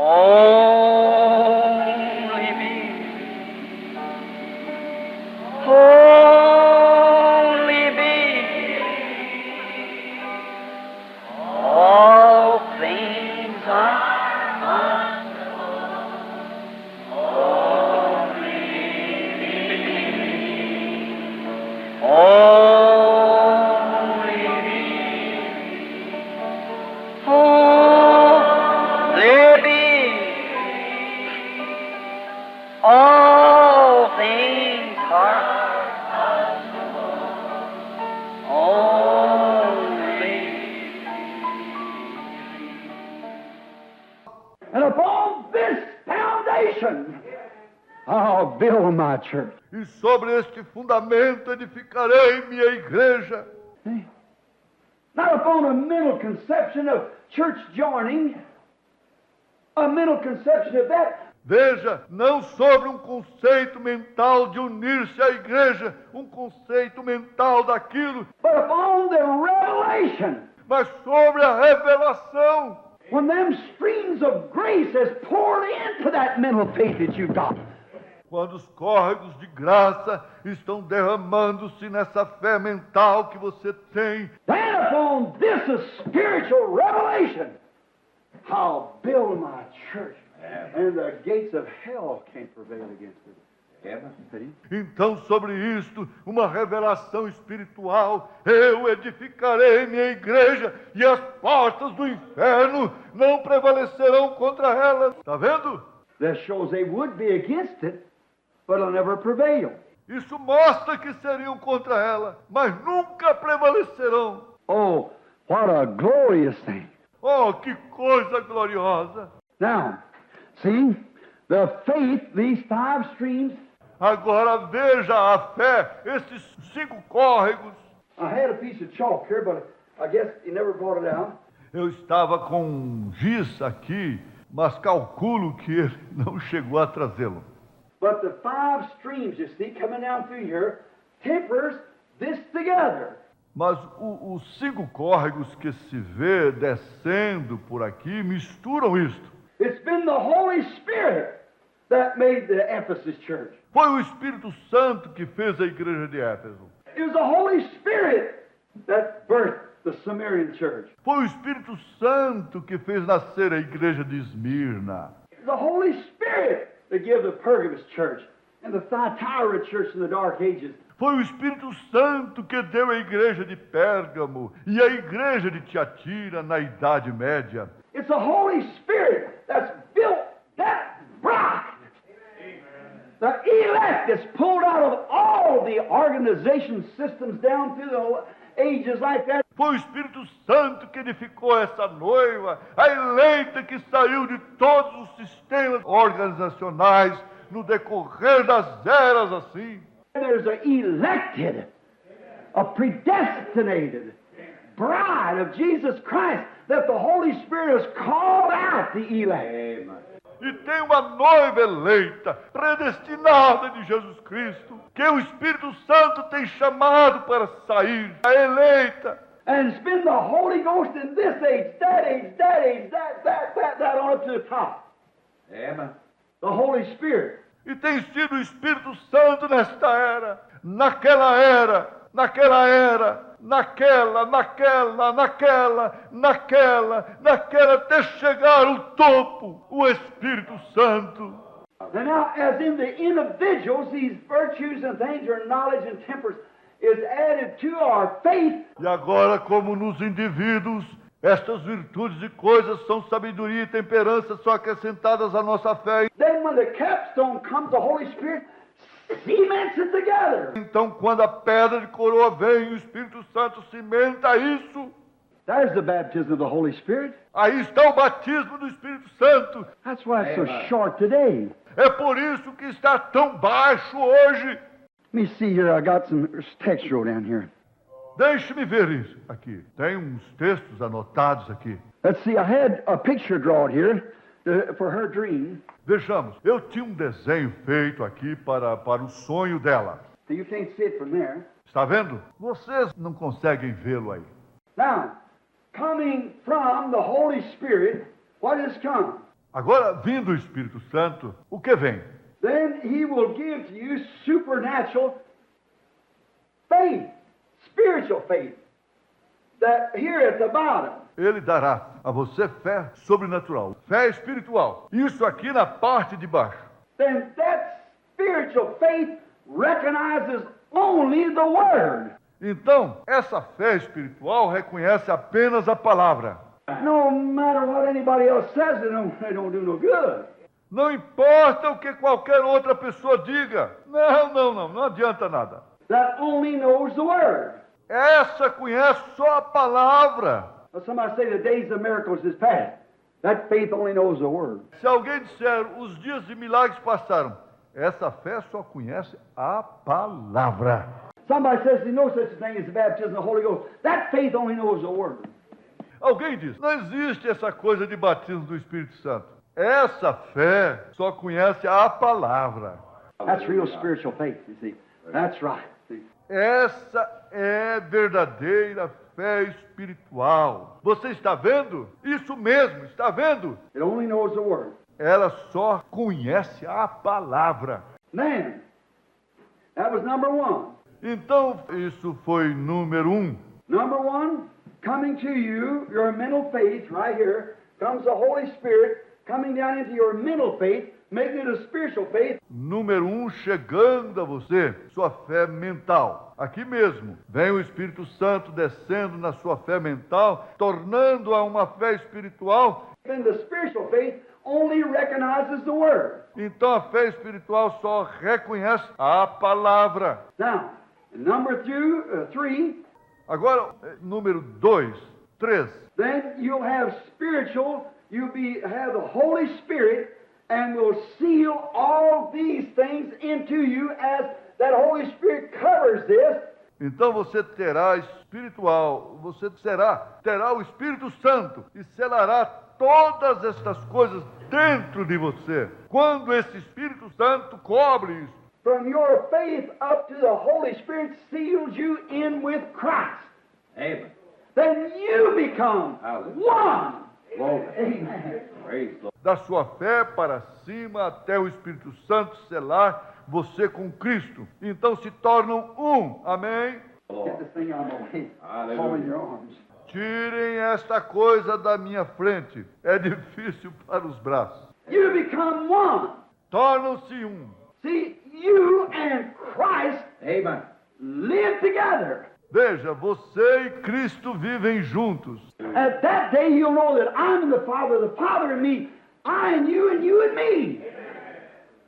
Only me. Only me. All things are only me. Only me. All things are only. And upon this foundation, I'll build my church. E sobre este fundamento edificarei minha igreja. See? Not upon a mental conception of church joining, a mental conception of that, Veja, não sobre um conceito mental de unir-se à igreja, um conceito mental daquilo, but upon the revelation. mas sobre a revelação. When them streams of grace is poured into that mental faith that you've got. Quando os córregos de graça estão derramando-se nessa fé mental que você tem, Then upon this spiritual revelation, I'll build my church. And the gates of hell can't prevail against it. See? então sobre isto, uma revelação espiritual, eu edificarei minha igreja e as portas do inferno não prevalecerão contra ela. Está vendo? That shows they would be against it, but it'll never prevail. Isso mostra que seriam contra ela, mas nunca prevalecerão. Oh, what a glorious thing. Oh, que coisa gloriosa! Now, see, the faith, these 5 streams, Agora veja a fé, esses 5 córregos. I had a piece of chalk here, but I guess you never brought it out. Eu estava com um giz aqui, mas calculo que ele não chegou a trazê-lo. But the 5 streams, you see, coming down through here, tempers this together. Mas os 5 córregos que se vê descendo por aqui misturam isto. It's been the Holy Spirit that made the Ephesus church. Foi o Espírito Santo que fez a igreja de Éfeso. It was the Holy Spirit that birthed the Sumerian church. Foi o Espírito Santo que fez nascer a igreja de Esmirna. It was the Holy Spirit that gave the Pergamos church and the Thyatira church in the Dark Ages. Foi o Espírito Santo que deu a igreja de Pérgamo e a igreja de Tiatira na Idade Média. It's the Holy Spirit that's built that rock. The elect is pulled out of all the organization systems down through the ages like that. Foi o Espírito Santo que edificou essa noiva, a eleita que saiu de todos os sistemas organizacionais no decorrer das eras assim. There's an elected, a predestinated bride of Jesus Christ that the Holy Spirit has called out the elect. E tem uma noiva eleita, predestinada de Jesus Cristo, que o Espírito Santo tem chamado para sair, a eleita. And it's been the Holy Ghost in this age, that age, that age, that, on up to the top. Amen. The Holy Spirit. E tem sido o Espírito Santo nesta era, naquela era, naquela era, naquela, até chegar ao topo, o Espírito Santo. And now, as in the individuals, these virtues and things, or knowledge and temperance, is added to our faith. E agora, como nos indivíduos, estas virtudes e coisas são sabedoria e temperança, são acrescentadas à nossa fé. Then when the capstone comes, the Holy Spirit cements it together. Então, quando a pedra de coroa vem, o Espírito Santo cimenta isso. There's the baptism of the Holy Spirit. Aí está o batismo do Espírito Santo. That's why it's so short today. É por isso que está tão baixo hoje. Let me see here. I got some text wrote down here. Deixe-me ver isso aqui. Tem uns textos anotados aqui. Let's see. I had a picture drawn here for her dream. Vejamos, eu tinha um desenho feito aqui para o sonho dela. So you can't see it from there. Está vendo? Vocês não conseguem vê-lo aí. Now, coming from the Holy Spirit, what has come? Agora, vindo o Espírito Santo, o que vem? Then He will give to you supernatural faith, spiritual faith, that here at the bottom. Ele dará a você fé sobrenatural, fé espiritual. Isso aqui na parte de baixo. Then that spiritual faith recognizes only the Word. Então, essa fé espiritual reconhece apenas a palavra. No matter what anybody else says, they don't do no good. Não importa o que qualquer outra pessoa diga. Não adianta nada. That only knows the Word. Essa conhece só a palavra. Well, somebody say the days of miracles is past. That faith only knows the Word. Se alguém disser, os dias de milagres passaram, essa fé só conhece a palavra. Somebody says there's no such thing as the baptism of the Holy Ghost. That faith only knows the Word. Alguém diz, não existe essa coisa de batismo do Espírito Santo. Essa fé só conhece a palavra. That's real spiritual faith, you see. That's right. See? Essa é verdadeira fé espiritual. Você está vendo? Isso mesmo, está vendo? It only knows the Word. Ela só conhece a palavra. Then, that was number one. Então, isso foi número 1. Number one, coming to you, your mental faith, right here, comes the Holy Spirit coming down into your mental faith, making it a spiritual faith. Número 1, chegando a você, sua fé mental. Aqui mesmo, vem o Espírito Santo descendo na sua fé mental, tornando-a uma fé espiritual. And the spiritual faith only recognizes the Word. Então a fé espiritual só reconhece a palavra. Now, number three, Agora, número 2, 3. then you'll have spiritual, have the Holy Spirit, and will seal all these things into you as that Holy Spirit covers this. Então você terá espiritual, terá o Espírito Santo e selará todas estas coisas dentro de você. Quando esse Espírito Santo cobre isso. From your faith up to the Holy Spirit seals you in with Christ. Amen. Then you become one. Amen. Praise the Lord. Da sua fé para cima até o Espírito Santo selar você com Cristo. Então se tornam um. Amém? Get this thing out of my way. Hallelujah. Fall in your arms. Tirem esta coisa da minha frente. É difícil para os braços. You become one. Tornam-se um. See, you and Christ Amen. live together. Veja, você e Cristo vivem juntos. At that day, you'll know that I'm in the Father in me, I in you, and you in me.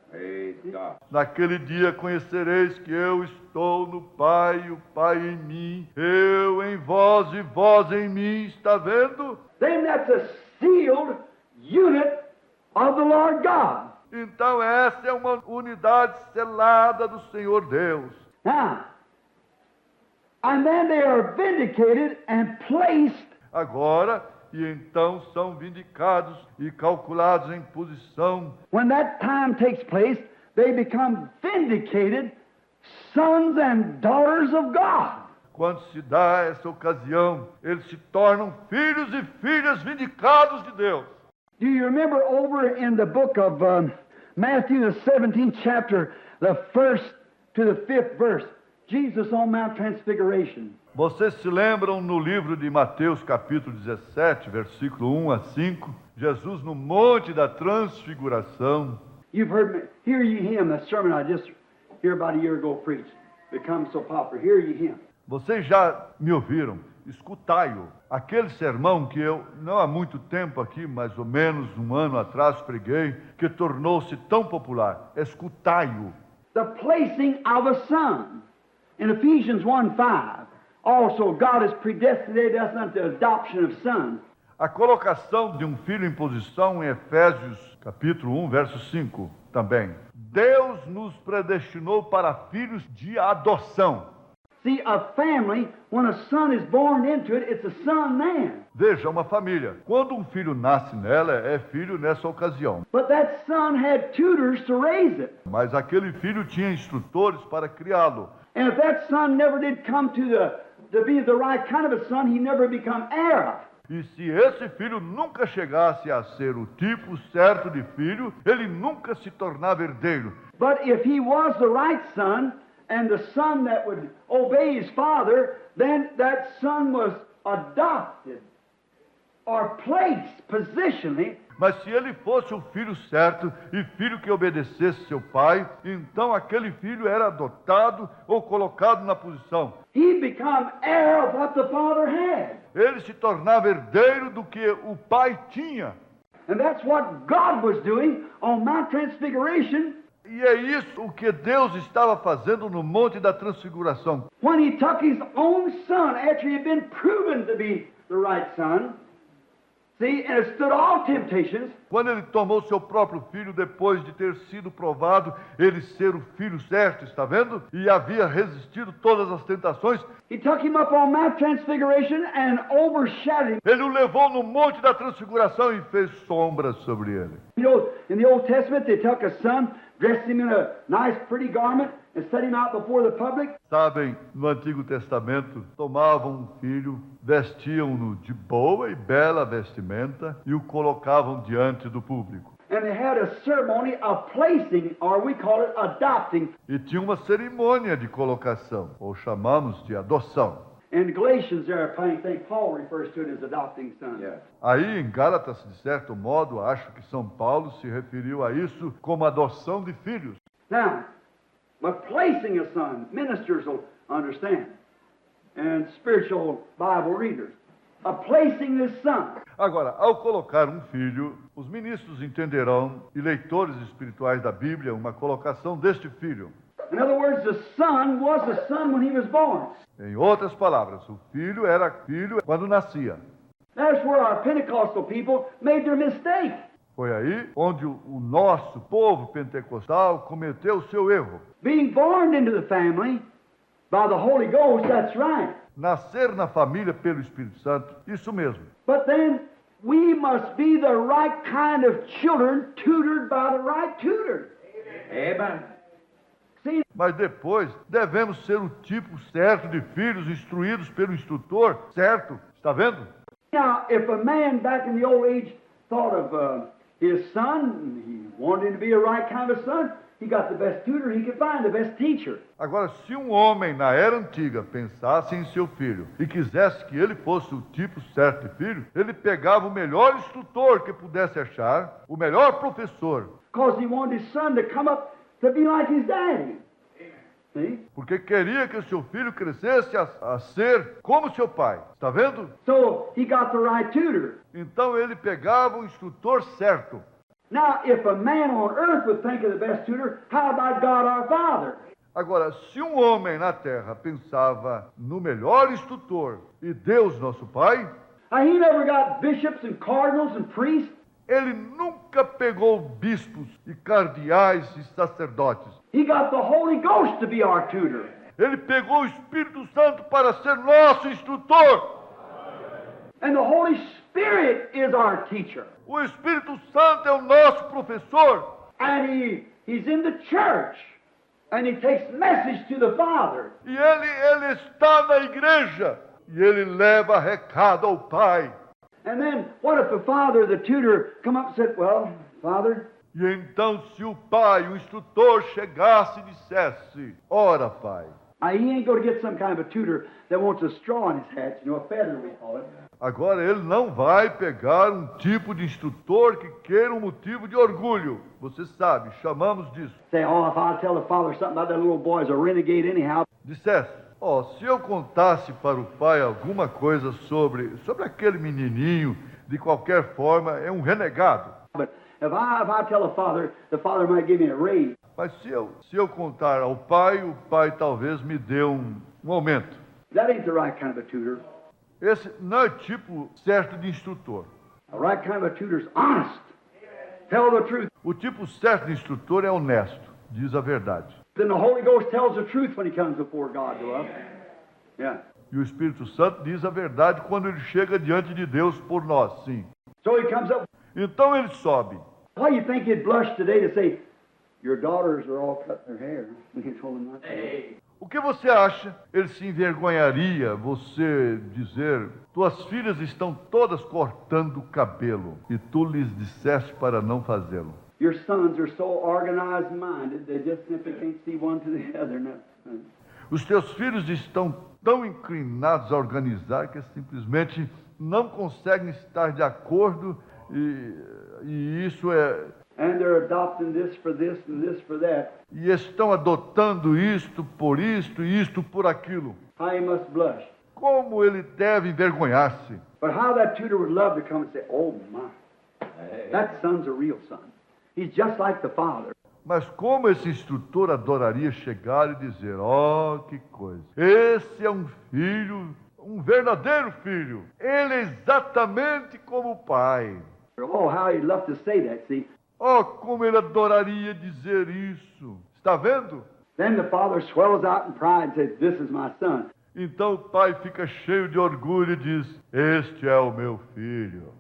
Praise God. Naquele dia conhecereis que eu estou no Pai, o Pai em mim, eu em vós e vós em mim. Está vendo? Then that's a sealed unit of the Lord God. Então essa é uma unidade selada do Senhor Deus. Now, and then they are vindicated and placed Agora, e então são vindicados e calculados em posição. when that time takes place, they become vindicated sons and daughters of God. Quando se dá essa ocasião, eles se tornam filhos e filhas vindicados de Deus. Do you remember over in the book of Matthew, the 17th chapter, the 1st to the 5th verse, Jesus on Mount Transfiguration? Vocês se lembram no livro de Mateus, capítulo 17, versículo 1 a 5, Jesus no Monte da Transfiguração. You've heard me, hear ye him, that sermon I just here about a year ago preached. Become so popular. Hear ye him. Vocês já me ouviram, escutai-o. Aquele sermão que eu, não há muito tempo aqui, mais ou menos um ano atrás, preguei, que tornou-se tão popular. Escutai-o. The placing of a son. In Ephesians 1:5, also God has predestinated us unto adoption of sons. A colocação de um filho em posição em Efésios, capítulo 1, verso 5, também. Deus nos predestinou para filhos de adoção. See, a family, when a son is born into it, it's a son then. Veja, uma família. Quando um filho nasce nela, é filho nessa ocasião. But that son had tutors to raise it. Mas aquele filho tinha instrutores para criá-lo. And if that son never did come to be the right kind of a son, he never become heir. E se esse filho nunca chegasse a ser o tipo certo de filho, ele nunca se tornava herdeiro. But if he was the right son, and the son that would obey his father, then that son was adopted or placed positionally. Mas se ele fosse o filho certo e filho que obedecesse seu pai, então aquele filho era adotado ou colocado na posição. He become heir of what the father had. Ele se tornava herdeiro do que o pai tinha. And that's what God was doing on Mount Transfiguration. E é isso o que Deus estava fazendo no Monte da Transfiguração. When he took his own son after he had been proven to be the right son, see, and it stood all temptations. Quando ele tomou seu próprio filho, depois de ter sido provado ele ser o filho certo, está vendo? E havia resistido todas as tentações. He took him up on Mount Transfiguration and overshadowed him. Ele o levou no Monte da Transfiguração e fez sombras sobre ele. You know, in the Old Testament, they took a son, dressed him in a nice, pretty garment, and set him out before the public. Sabem, no Antigo Testamento, tomavam um filho, vestiam-no de boa e bela vestimenta e o colocavam diante do público. And they had a ceremony of placing, or we call it adopting. E tinha uma cerimônia de colocação, ou chamamos de adoção. In Galatians there, I think Paul refers to it as adopting sons. Yeah. Aí, em Gálatas, de certo modo, acho que São Paulo se referiu a isso como adoção de filhos. Now, but placing a son, ministers will understand, and spiritual Bible readers. A placing this son. Agora, ao colocar um filho, os ministros entenderão, e leitores espirituais da Bíblia, uma colocação deste filho. In other words, the son was a son when he was born. Em outras palavras, o filho era filho quando nascia. That's where our Pentecostal people made their mistake. Foi aí onde o nosso povo pentecostal cometeu o seu erro. Being born into the family by the Holy Ghost, that's right. Nascer na família pelo Espírito Santo, isso mesmo. But then we must be the right kind of children tutored by the right tutor. Amen. See, Mas depois devemos ser o tipo certo de filhos instruídos pelo instrutor certo. Está vendo? now, if a man back in the old age thought of his son, he wanted him to be a right kind of son, he got the best tutor he could find, the best teacher. Agora, se um homem na era antiga pensasse em seu filho e quisesse que ele fosse o tipo certo de filho, ele pegava o melhor instrutor que pudesse achar, o melhor professor, Because he wanted his son to come up to be like his daddy. See? porque queria que o seu filho crescesse a ser como seu pai. Está vendo? So he got the right tutor. Então ele pegava o instrutor certo. Now, if a man on earth would think of the best tutor, how about God our Father? Agora, se um homem na terra pensava no melhor instrutor e Deus nosso Pai, He never got bishops and cardinals and priests. ele nunca pegou bispos e cardeais e sacerdotes. He got the Holy Ghost to be our tutor. Ele pegou o Espírito Santo para ser nosso instrutor. And the Holy Spirit is our teacher. O Espírito Santo é o nosso professor. And he's in the church. And he takes message to the Father. E ele está na igreja. E ele leva recado ao Pai. And then what if the father, the tutor, come up and said, well, Father, E então, se o pai, o instrutor, chegasse e dissesse: ora, pai, he ain't going to get some kind of a tutor that wants a straw in his hat, a feather we call it. agora ele não vai pegar um tipo de instrutor que queira um motivo de orgulho. Você sabe, chamamos disso. Say, oh, if I tell the father something about that little boy's a renegade anyhow. Dissesse: se eu contasse para o pai alguma coisa sobre aquele menininho, de qualquer forma, é um renegado. But if I tell the father might give me a raise. Mas se eu contar ao pai, o pai talvez me dê um aumento. That ain't the right kind of a tutor. Esse não é tipo certo de instrutor. The right kind of a tutor's honest. Tell the truth. O tipo certo de instrutor é honesto, diz a verdade. Then the Holy Ghost tells the truth when he comes before God to us. Yeah. E o Espírito Santo diz a verdade quando ele chega diante de Deus por nós, sim. So he comes up. Então ele sobe. Why do you think he'd blush today to say, your daughters are all cutting their hair? We told him not to. O que você acha? Ele se envergonharia você dizer: tuas filhas estão todas cortando o cabelo e tu lhes disseste para não fazê-lo. Your sons are so organized minded, they just simply can't see one to the other. No. Os teus filhos estão tão inclinados a organizar que simplesmente não conseguem estar de acordo e isso é... And they're adopting this for this and this for that. E estão adotando isto e isto por aquilo. How he must blush. Como ele deve envergonhar-se. But how that tutor would love to come and say, oh my, that son's a real son. He's just like the father. Mas como esse instrutor adoraria chegar e dizer: oh, que coisa, esse é um filho, um verdadeiro filho. Ele é exatamente como o pai. Oh, how he'd love to say that, see. Oh, como ele adoraria dizer isso. Está vendo? Then the father swells out in pride and says, this is my son. Então o pai fica cheio de orgulho e diz: este é o meu filho.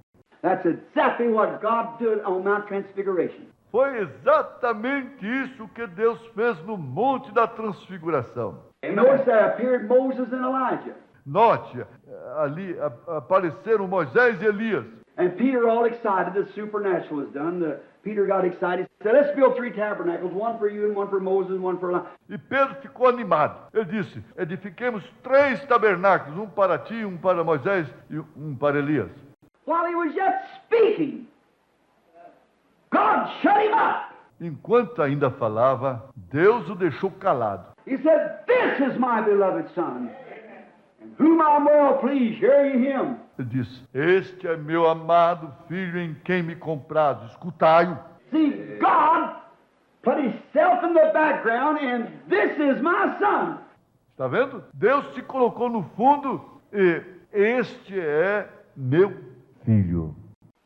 That's exactly what God did on Mount Transfiguration. Foi exatamente isso que Deus fez no Monte da Transfiguração. And notice there appeared Moses and Elijah. Note, ali apareceram Moisés e Elias. And Peter, all excited, the supernatural was done. Peter got excited. He said, let's build 3 tabernacles, one for you and one for Moses and one for Elijah. E Pedro ficou animado. Ele disse: edifiquemos 3 tabernáculos, um para ti, um para Moisés e um para Elias. While he was yet speaking, God shut him up. Enquanto ainda falava, Deus o deixou calado. He said, this is my beloved son, in whom I'm well pleased. Hear ye him. Ele disse: este é meu amado filho em quem me comprazo, escutai-o. See, God put himself in the background, and this is my son. Está vendo? Deus se colocou no fundo e este é meu filho.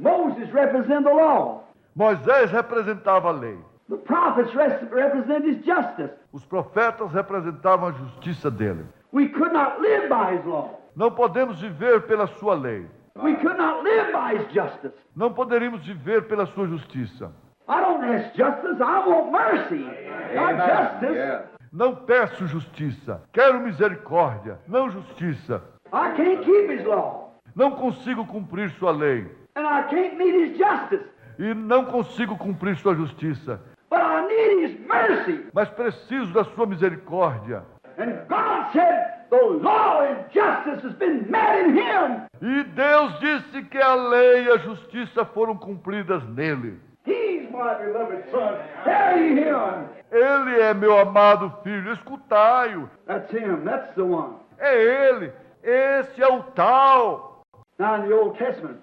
Moses represented the law. Moisés representava a lei. The prophets represent his justice. Os profetas representavam a justiça dele. We could not live by his law. Não podemos viver pela sua lei. We could not live by his justice. Não poderíamos viver pela sua justiça. I don't ask justice, I want mercy. Not justice. Yeah. Não peço justiça, quero misericórdia, não justiça. I can't keep his law. Não consigo cumprir sua lei And I can't meet his justice. e não consigo cumprir sua justiça, But I need his mercy. mas preciso da sua misericórdia. And God said, the law and justice has been met in him. E Deus disse que a lei e a justiça foram cumpridas nele. He's my beloved son. Hear ye him. Ele é meu amado filho, escutai-o. That's him. That's the one. É ele, esse é o tal. Now in the Old Testament,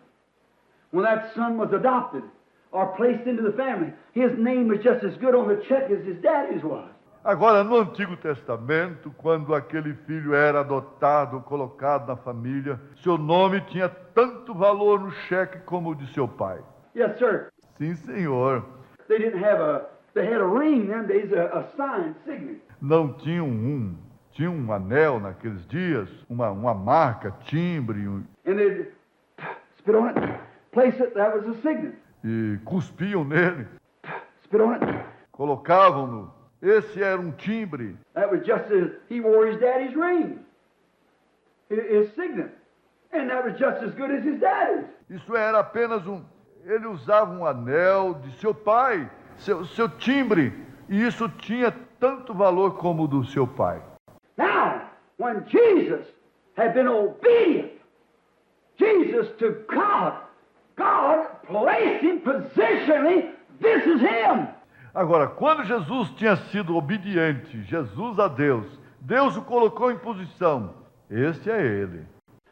when that son was adopted or placed into the family, his name was just as good on the check as his daddy's was. Agora, no Antigo Testamento, quando aquele filho era adotado, colocado na família, seu nome tinha tanto valor no cheque como o de seu pai. Yes, sir. Sim, senhor. They didn't have they had a ring them days, a sign, signet. Não tinha um anel naqueles dias, uma marca, timbre, And they'd spit on it, place it, that was a signet. e cuspiam nele, Spit on it, colocavam-no. Esse era um timbre. that was just as he wore his daddy's ring, his signet. And that was just as good as his daddy's. Isso era apenas ele usava um anel de seu pai, seu timbre, e isso tinha tanto valor como o do seu pai. Now, when Jesus had been obedient, Jesus to God, God placed him positionally, this is him. Agora, quando Jesus tinha sido obediente, Jesus a Deus, Deus o colocou em posição. Este é ele.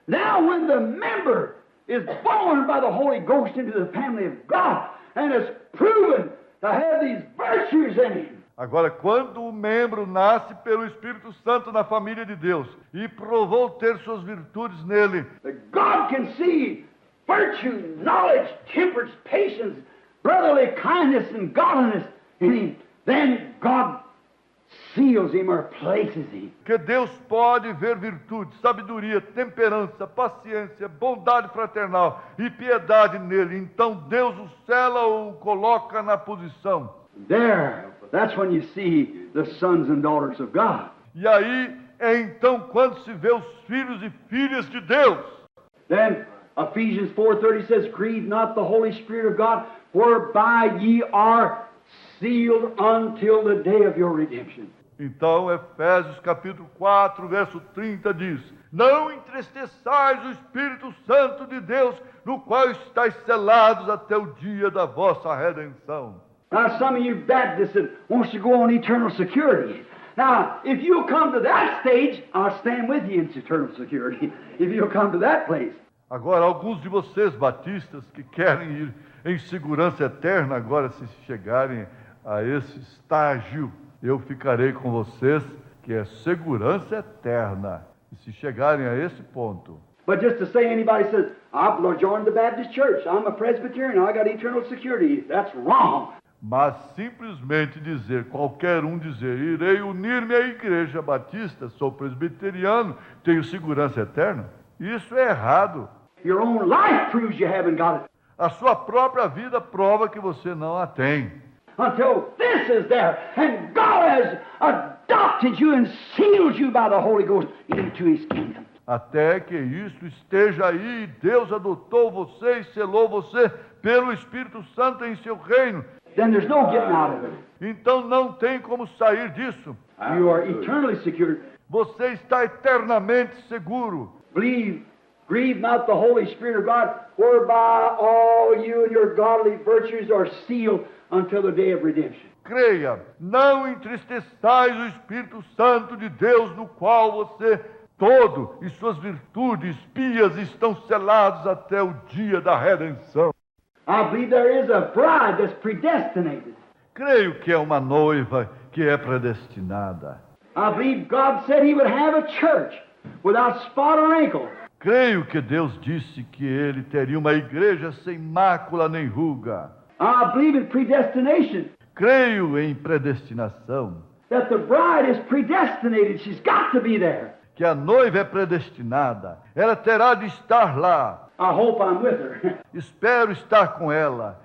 Now when the member is born by the Holy Ghost into the family of God and is proven to have these virtues in him, Agora, quando o membro nasce pelo Espírito Santo na família de Deus e provou ter suas virtudes nele, that God can see virtue, knowledge, temperance, patience, brotherly kindness, and godliness in him, then God seals him or places him. que Deus pode ver virtude, sabedoria, temperança, paciência, bondade fraternal e piedade nele. Então Deus o sela ou o coloca na posição. There, that's when you see the sons and daughters of God. E aí é então quando se vê os filhos e filhas de Deus. Then Ephesians 4:30 says, "Grieve not the Holy Spirit of God, whereby ye are sealed until the day of your redemption." Então, Efésios capítulo 4, verso 30 diz: Não entristeçais o Espírito Santo de Deus, no qual estáis selados até o dia da vossa redenção. Now, some of you Baptists that wants to go on eternal security. Now, if you'll come to that stage, I'll stand with you in eternal security. If you'll come to that place. Agora, alguns de vocês batistas que querem ir em segurança eterna, agora se chegarem a esse estágio, eu ficarei com vocês, que é segurança eterna. E se chegarem a esse ponto. But just to say anybody says, I've joined the Baptist church, I'm a Presbyterian, I got eternal security, that's wrong. Mas simplesmente dizer, qualquer um dizer, irei unir-me à igreja batista, sou presbiteriano, tenho segurança eterna, isso é errado. Your own life proves you haven't got it. A sua própria vida prova que você não a tem. Until this is there, and God has adopted you and sealed you by the Holy Ghost into His kingdom. Até que isso esteja aí, Deus adotou você e selou você pelo Espírito Santo em seu reino. Then there's no getting out of it. Então não tem como sair disso. You are eternally secured. Você está eternamente seguro. Grieve not the Holy Spirit of God, whereby all you and your godly virtues are sealed until the day of redemption. Creia, não entristeçais o Espírito Santo de Deus, no qual você todo e suas virtudes pias estão selados até o dia da redenção. I believe there is a bride that's predestinated. Creio que é uma noiva que é predestinada. I believe God said He would have a church without spot or wrinkle. Creio que Deus disse que Ele teria uma igreja sem mácula nem ruga. I believe in predestination. Creio em predestinação. That the bride is predestinated. She's got to be there. Que a noiva é predestinada. Ela terá de estar lá. I hope I'm with her. Espero estar com ela.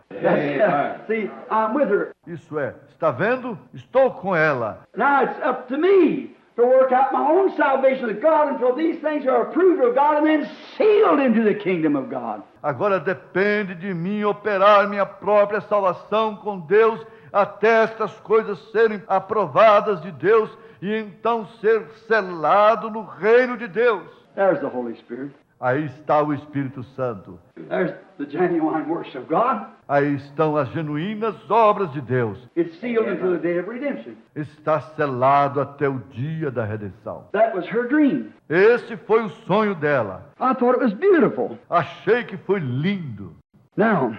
See, I'm with her. Isso é, está vendo? Estou com ela. Now it's up to me to work out my own salvation with God until these things are approved of God and then sealed into the kingdom of God. Agora depende de mim operar minha própria salvação com Deus até estas coisas serem aprovadas de Deus e então ser selado no reino de Deus. There's the Holy Spirit. Aí está o Espírito Santo. There's the genuine works of God. Aí estão as genuínas obras de Deus. It's sealed until the day of redemption. Está selado até o dia da redenção. That was her dream. Esse foi o sonho dela. I thought it was beautiful. Achei que foi lindo. Now,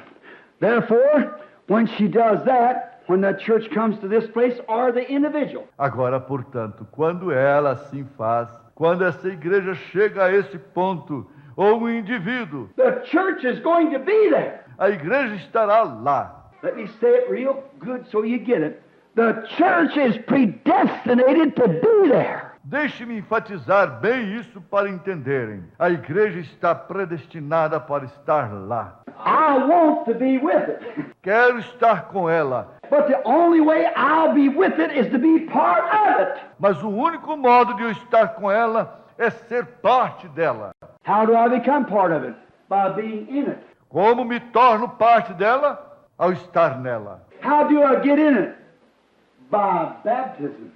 therefore, when she does that, when the church comes to this place, or the individual. Agora, portanto, quando ela assim faz, quando essa igreja chega a esse ponto, ou um indivíduo, the church is going to be there. a igreja estará lá. Let me say it real good so you get it. The church is predestinated to be there. Deixe-me enfatizar bem isso para entenderem. A igreja está predestinada para estar lá. I want to be with it. Quero estar com ela. But the only way I'll be with it is to be part of it. Mas o único modo de eu estar com ela é ser parte dela. How do I become part of it? By being in it. Como me torno parte dela? Ao estar nela. How do I get in it? By baptism.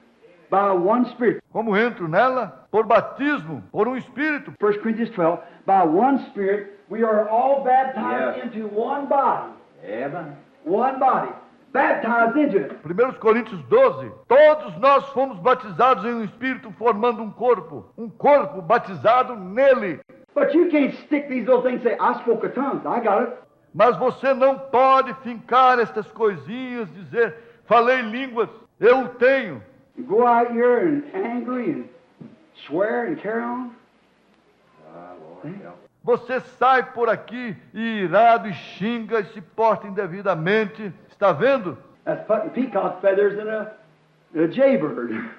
By one Spirit. Como entro nela? Por batismo, por um Espírito. 1 Corinthians 12. By one Spirit, we are all baptized Yes. into one body. Amen. One body. Baptized into it. 1 Coríntios 12. Todos nós fomos batizados em um Espírito, formando um corpo. Um corpo batizado nele. But you can't stick these little things and say, I spoke a tongue. I got it. Mas você não pode fincar estas coisinhas, dizer, falei línguas, eu tenho. You go out here and angry and swear and carry on. Lord, help. Você sai por aqui e irado e xinga e se porta indevidamente. Está vendo? That's putting peacock feathers in a jaybird.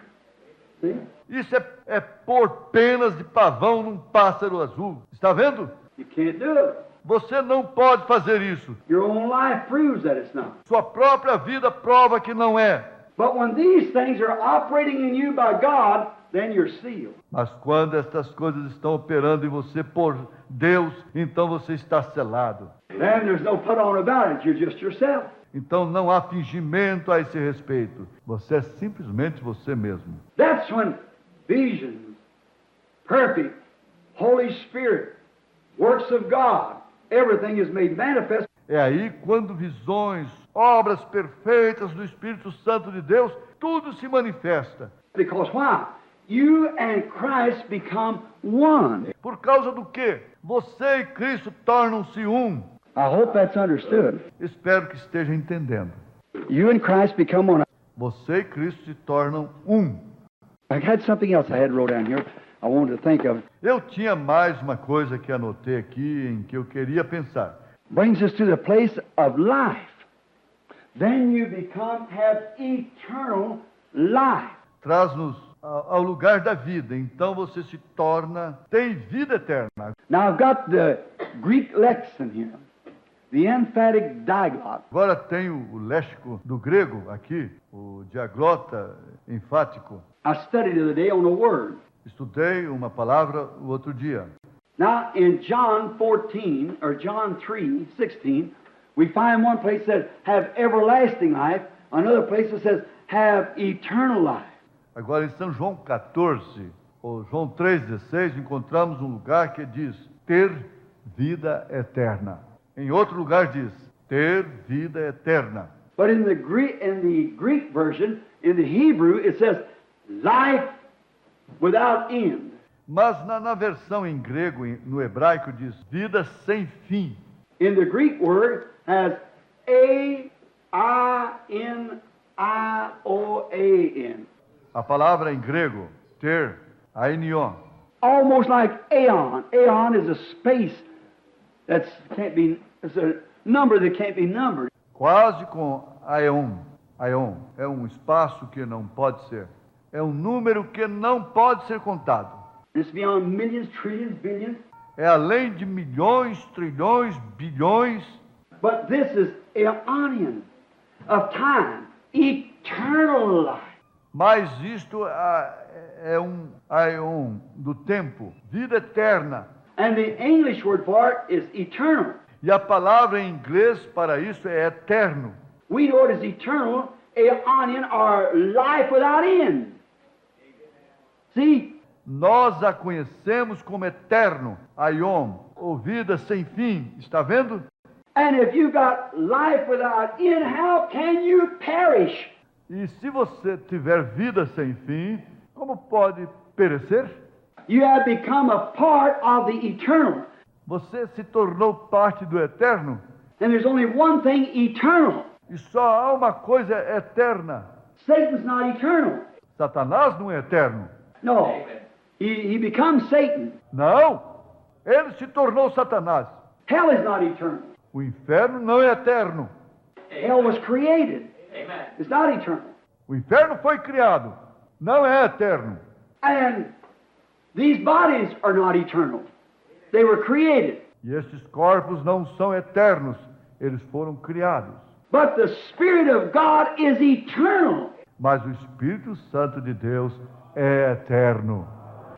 See? Isso é pôr penas de pavão num pássaro azul. Está vendo? You can't do it. Você não pode fazer isso. Your own life proves that it's not. Sua própria vida prova que não é. But when these things are operating in you by God, then you're sealed. Mas quando estas coisas estão operando em você por Deus, então você está selado. Then there's no put on about it. You're just yourself. Então não há fingimento a esse respeito. Você é simplesmente você mesmo. That's when visions, perfect, Holy Spirit, works of God, everything is made manifest. É aí quando visões, obras perfeitas do Espírito Santo de Deus, tudo se manifesta. Because why? You and Christ become one. Por causa do quê? Você e Cristo tornam-se um. I hope that's understood. Espero que esteja entendendo. You and Christ become one. Você e Cristo se tornam um. I had something else I had wrote down here I wanted to think of. Eu tinha mais uma coisa que anotei aqui em que eu queria pensar. Brings us to the place of life. Then you have eternal life. Traz-nos ao lugar da vida. Então você se torna, tem vida eterna. Now I've got the Greek lexicon here. The emphatic diglot. Agora tem o léxico do grego aqui, o diaglota enfático. I studied the other day on a word. Estudei uma palavra o outro dia. Now in John 14, or John 3:16, we find one place that says, have everlasting life. Another place that says, have eternal life. Agora em São João 14, ou João 3,16, encontramos um lugar que diz, ter vida eterna. Em outro lugar diz, ter vida eterna. But in the Greek version, in the Hebrew, it says, life without end. Mas na versão em grego, no hebraico, diz vida sem fim. In the Greek word has A-I-N-I-O-A-N. A palavra em grego, ter, ainion. Almost like aeon. Aeon is a space that can't be, it's a number that can't be numbered. Quase com aeon. Aeon é um espaço que não pode ser. É um número que não pode ser contado. It's beyond millions, trillions, billions. É além de milhões, trilhões, bilhões. But this is aeonian, of time, eternal life. Mas isto é um aeon do tempo, vida eterna. And the English word for it is eternal. E a palavra em inglês para isso é eterno. We know it is eternal, aeonian, or life without end. See? Nós a conhecemos como eterno, aion, ou vida sem fim. Está vendo? And if you got life without end, how can you perish? E se você tiver vida sem fim, como pode perecer? You have become a part of the eternal. Você se tornou parte do eterno. And there's only one thing eternal. E só há uma coisa eterna. Satan's not eternal. Satanás não é eterno. No. He becomes Satan. Não. Ele se tornou Satanás. Hell is not eternal. O inferno não é eterno. Hell was created. It's not eternal. O inferno foi criado. Não é eterno. And these bodies are not eternal. They were created. E esses corpos não são eternos. Eles foram criados. But the Spirit of God is eternal. Mas o Espírito Santo de Deus é eterno.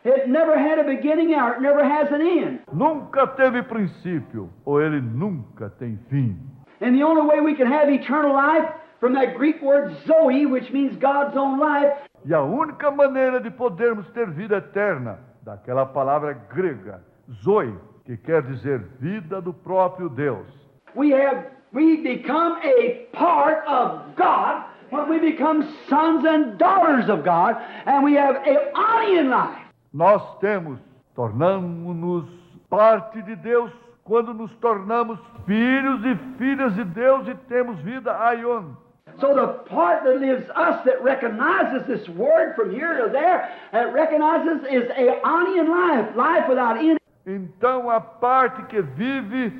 It never had a beginning or it never has an end. Nunca teve princípio, ou ele nunca tem fim. And the only way we can have eternal life, from that Greek word Zoe, which means God's own life. E a única maneira de podermos ter vida eterna, daquela palavra grega, Zoe, que quer dizer vida do próprio Deus. We become a part of God when we become sons and daughters of God, and we have aeonian life. Nós tornamos-nos parte de Deus quando nos tornamos filhos e filhas de Deus e temos vida aion. So the part that lives us, that recognizes this word from here to there, that recognizes is aeonian life, life without end. Então a parte que vive,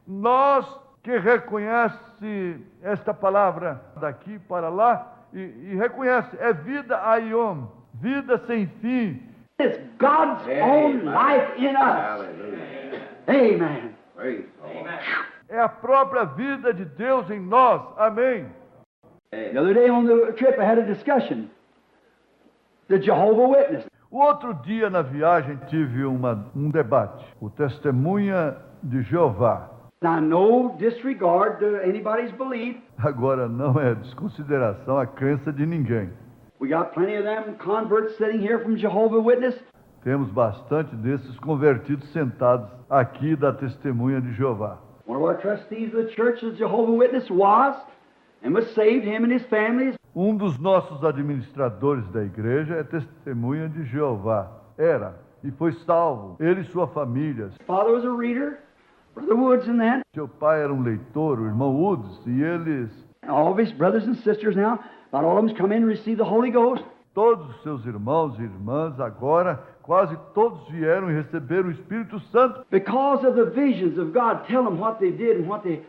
nós que reconhece esta palavra daqui para lá e reconhece, é vida aion, vida sem fim. It's God's own life in us. Amen. Amen. É a própria vida de Deus em nós. Amém. The other day on the trip I had a discussion. The Jehovah's Witness. O outro dia na viagem tive um debate. O Testemunha de Jeová. Now, no disregard to anybody's belief. Agora não é desconsideração a crença de ninguém. We got plenty of them converts sitting here from Jehovah's Witness. Temos bastante desses convertidos sentados aqui da Testemunha de Jeová. One of our trustees of the church of Jehovah's Witness was saved, him and his family. Um dos nossos administradores da igreja é Testemunha de Jeová. Era e foi salvo, ele e sua família. His father was a reader, Brother Woods and that. Seu pai era um leitor, o irmão Woods, e eles... All of his brothers and sisters now, about all of them come in and receive the Holy Ghost. Todos os seus irmãos e irmãs agora, quase todos vieram e receberam o Espírito Santo. Because of the visions of God, tell them what they did and what they,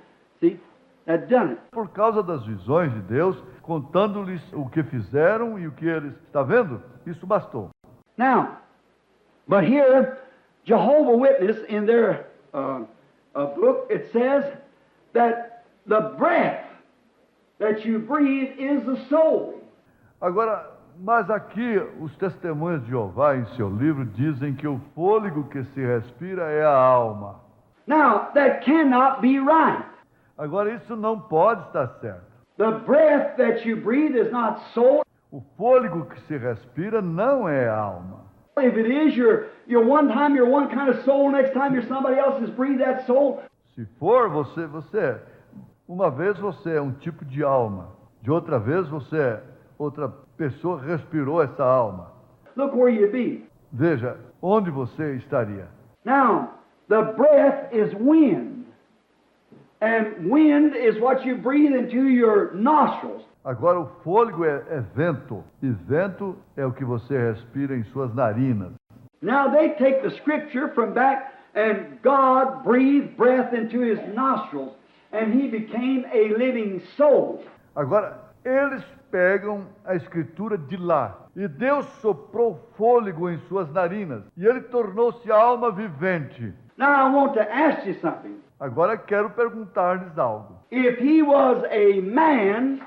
had done it. Por causa das visões de Deus, contando-lhes o que fizeram e o que eles... Está vendo? Isso bastou. Now, but here, Jehovah's Witness, in their book, it says that the breath that you breathe is the soul. Agora, mas aqui os Testemunhas de Jeová, em seu livro, dizem que o fôlego que se respira é a alma. Now, that cannot be right. Agora, isso não pode estar certo. The breath that you breathe is not soul. O fôlego que se respira não é alma. If it is, you're one time you're one kind of soul, next time you're somebody else's breathe that soul. Se for uma vez você é um tipo de alma, de outra vez você é outra pessoa respirou essa alma. Look where you'd be. Veja, onde você estaria. Now, the breath is wind. And wind is what you breathe into your nostrils. Agora o fôlego é vento, e vento é o que você respira em suas narinas. Now they take the scripture from back, and God breathed breath into his nostrils, and he became a living soul. Agora, eles pegam a escritura de lá, e Deus soprou fôlego em suas narinas, e ele tornou-se alma vivente. Now I want to ask you something. Agora quero perguntar-lhes algo. If he was a man,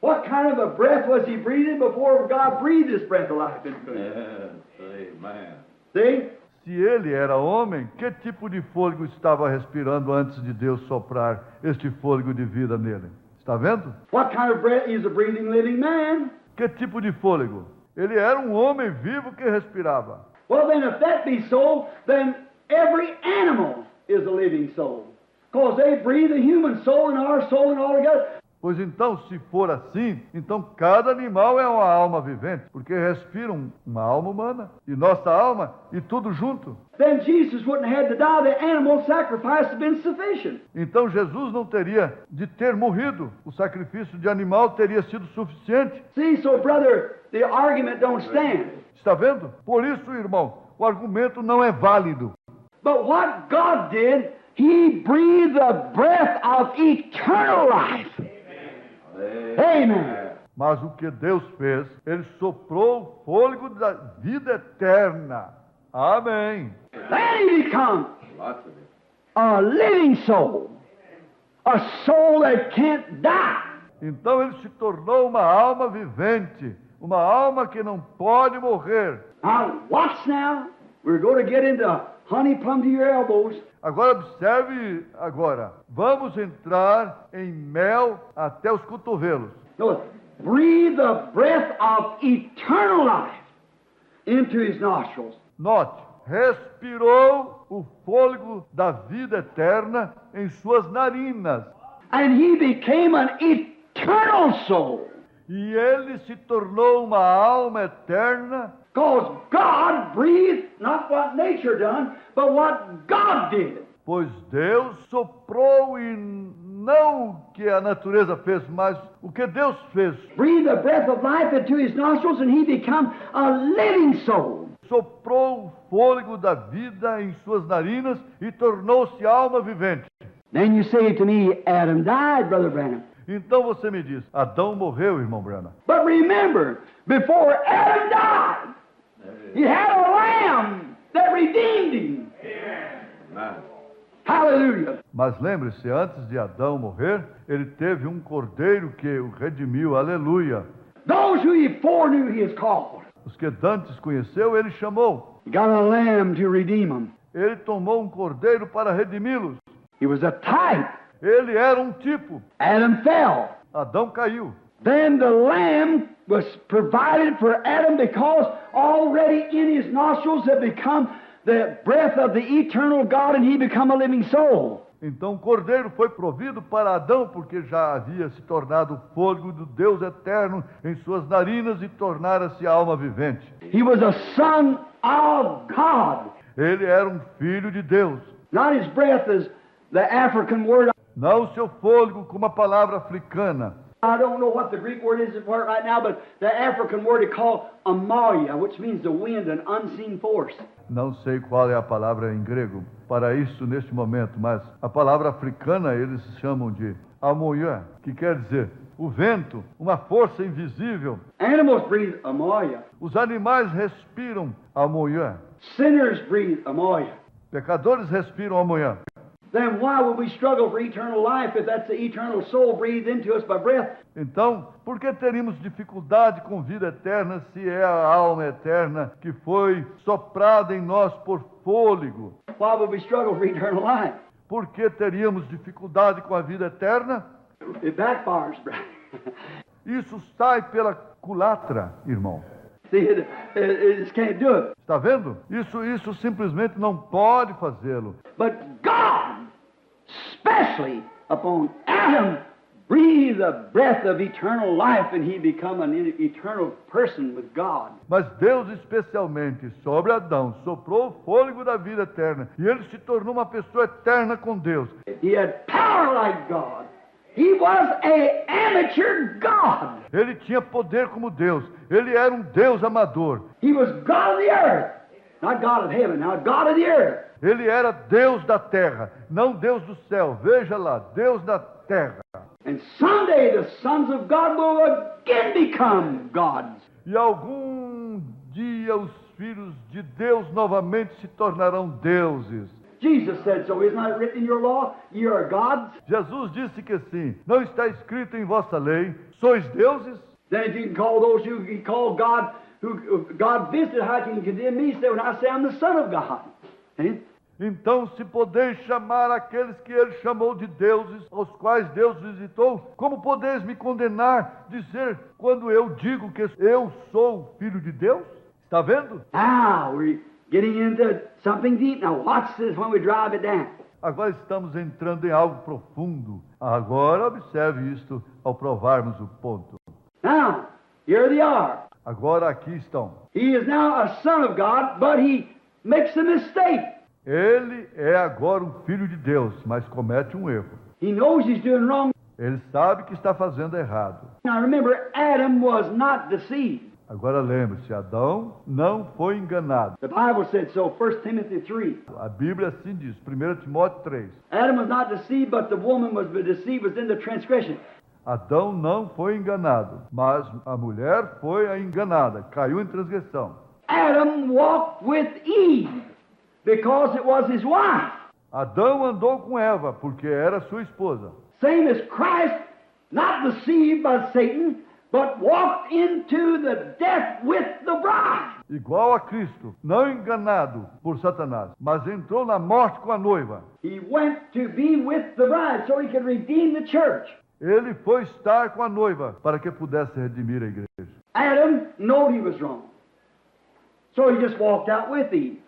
what kind of a breath was he breathing before God breathed his breath of life into him? Yes, amen. See? Se ele era homem, que tipo de fôlego estava respirando antes de Deus soprar este fôlego de vida nele? Está vendo? What kind of breath is a breathing living man? Que tipo de fôlego? Ele era um homem vivo que respirava. Well, then, if that be so, then every animal is a living soul. Because they breathe a human soul and our soul and all together. Pois então, se for assim, então cada animal é uma alma vivente, porque respiram uma alma humana, e nossa alma, e tudo junto. Then Jesus wouldn't have to die. The animal sacrifice had been sufficient. Então Jesus não teria de ter morrido, o sacrifício de animal teria sido suficiente. See, so brother, the argument don't stand. Está vendo? Por isso, irmão, o argumento não é válido. But what God did, he breathed the breath of eternal life. Amen. Mas o que Deus fez, ele soprou o fôlego da vida eterna. Amém. Then he becomes Lots of it. a living soul. A soul that can't die. Então ele se tornou uma alma vivente, uma alma que não pode morrer. Now watch now. We're going to get into honey plumb to your elbows. Agora observe agora. Vamos entrar em mel até os cotovelos. No, breathe the breath of eternal life into his nostrils. Note, respirou o fôlego da vida eterna em suas narinas. And he became an eternal soul. E ele se tornou uma alma eterna. Because God breathed not what nature done, but what God did. Pois Deus soprou e não o que a natureza fez, mas o que Deus fez. Breathed the breath of life into his nostrils and he became a living soul. Soprou o fôlego da vida em suas narinas e tornou-se alma vivente. Then you say to me, Adam died, Brother Branham. Então você me diz, Adão morreu, irmão Branham. But remember, before Adam died, he had a lamb that redeemed him. Amen. Hallelujah. Mas lembre-se, antes de Adão morrer, ele teve um cordeiro que o redimiu, aleluia. Those who he foreknew he is called. Os que dantes conheceu, ele chamou. He got a lamb to redeem them. Ele tomou um cordeiro para redimi-los. He was a type. Ele era um tipo. Adam fell. Adão caiu. Then the lamb was provided for Adam because already in his nostrils had become the breath of the eternal God and he become a living soul. Então o cordeiro foi provido para Adão, porque já havia se tornado o fôlego do Deus eterno em suas narinas e tornara-se alma vivente. He was a son of God. Ele era um filho de Deus. Not his breath as the African word. Não o seu fôlego como a palavra africana. I don't know what the Greek word is for it right now, but the African word is called amalia, which means the wind, an unseen force. Não sei qual é a palavra em grego para isso neste momento, mas a palavra africana eles chamam de amoia, que quer dizer o vento, uma força invisível. Animals breathe amalia. Os animais respiram amoia. Sinners breathe amalia. Pecadores respiram amoia. Then why would we struggle for eternal life if that's the eternal soul breathed into us by breath? Então, por que teríamos dificuldade com vida eterna se é a alma eterna que foi soprada em nós por fôlego? Why would we struggle for eternal life? Por que teríamos dificuldade com a vida eterna? It backfires, brother. Isso sai pela culatra, irmão. See, it just can't do it. Está vendo? Isso simplesmente não pode fazê-lo. But God, especially upon Adam, breathed the breath of eternal life and he become an eternal person with God. Mas Deus especialmente sobre Adão soprou o fôlego da vida eterna e ele se tornou uma pessoa eterna com Deus. He had power like God. He was an amateur God. Ele tinha poder como Deus. Ele era um Deus amador. He was God of the earth. Not God of heaven, now God of the earth. Ele era Deus da terra, não Deus do céu. Veja lá, Deus da terra. And someday the sons of God will again become gods. E algum dia os filhos de Deus novamente se tornarão deuses. Jesus said so. Isn't that written in your law? You are gods. Jesus disse que sim. Não está escrito em vossa lei, sois deuses? Then if you can call those who he called God, who God visited, how can you condemn me? Say, when I say I'm the son of God. See? Então, se podeis chamar aqueles que ele chamou de deuses, aos quais Deus visitou, como podeis me condenar, dizer, quando eu digo que eu sou filho de Deus? Está vendo? Now we're getting into something deep. Now watch this when we drive it down. Agora estamos entrando em algo profundo. Agora observe isto ao provarmos o ponto. Now, here they are. Agora aqui estão. He is now a son of God, but he makes a mistake. Ele é agora um filho de Deus, mas comete um erro. He knows he's doing wrong. Ele sabe que está fazendo errado. Now remember, Adam was not deceived. Agora lembre-se, Adão não foi enganado. The Bible said so, 1 Timothy 3. A Bíblia assim diz, 1 Timóteo 3. Adam was not deceived, but the woman was deceived, was in the transgression. Adão não foi enganado, mas a mulher foi a enganada, caiu em transgressão. Adam walked with Eve because it was his wife. Adão andou com Eva, porque era sua esposa. Same as Christ, not deceived by Satan, but walked into the death with the bride. Igual a Cristo, não enganado por Satanás, mas entrou na morte com a noiva. He went to be with the bride so he could redeem the church. Ele foi estar com a noiva para que pudesse redimir a igreja. Adam knew he was wrong. So he just walked out with Eve.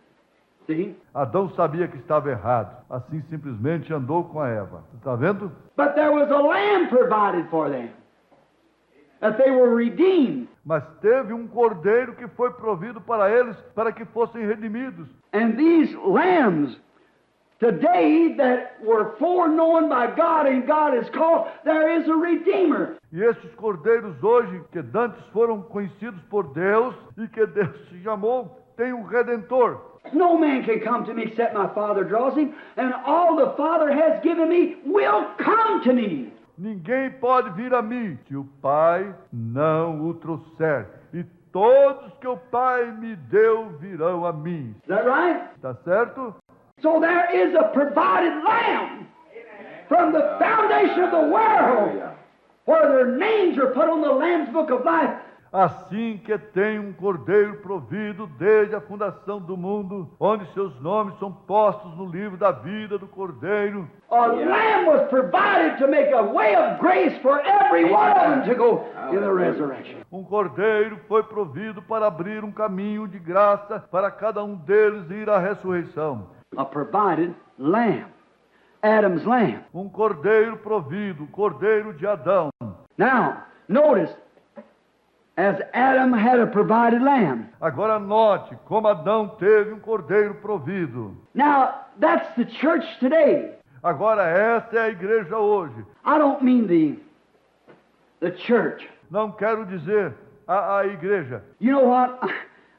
See? Adão sabia que estava errado, assim simplesmente andou com a Eva. Está vendo? But there was a lamb provided for them, that they were redeemed. Mas teve um cordeiro que foi provido para eles, para que fossem redimidos. And these lambs, today, that were foreknown by God and God is called, there is a Redeemer. E estes cordeiros hoje, que dantes foram conhecidos por Deus, e que Deus se chamou, tem um Redentor. No man can come to me except my Father draws him, and all the Father has given me will come to me. Ninguém pode vir a mim, se o Pai não o trouxer. E todos que o Pai me deu virão a mim. Is that right? Está certo? So there is a provided lamb from the foundation of the world, where their names are put on the Lamb's Book of Life. Assim que tem um cordeiro provido desde a fundação do mundo, onde seus nomes são postos no livro da vida do cordeiro. A lamb was provided to make a way of grace for every one of them to go in the resurrection. Um cordeiro foi provido para abrir um caminho de graça para cada um deles ir à ressurreição. A provided lamb. Adam's lamb. Um cordeiro provido, o cordeiro de Adão. Now, notice, as Adam had a provided lamb. Agora note como Adão teve um cordeiro provido. Now, that's the church today. Agora essa é a igreja hoje. I don't mean the church. Não quero dizer a igreja. You know what?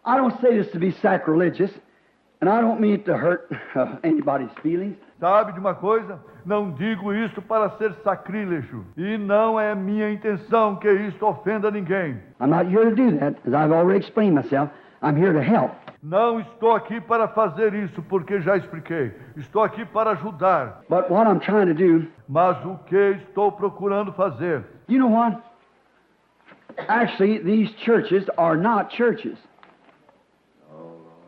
I don't say this to be sacrilegious, and I don't mean it to hurt anybody's feelings. Sabe de uma coisa? Não digo isto para ser sacrílego. E não é minha intenção que isto ofenda ninguém. I'm not here to do that, as I've already explained myself. I'm here to help. Não estou aqui para fazer isso, porque já expliquei. Estou aqui para ajudar. But what I'm trying to do, Mas o que estou procurando fazer? you know what? Actually, these churches are not churches.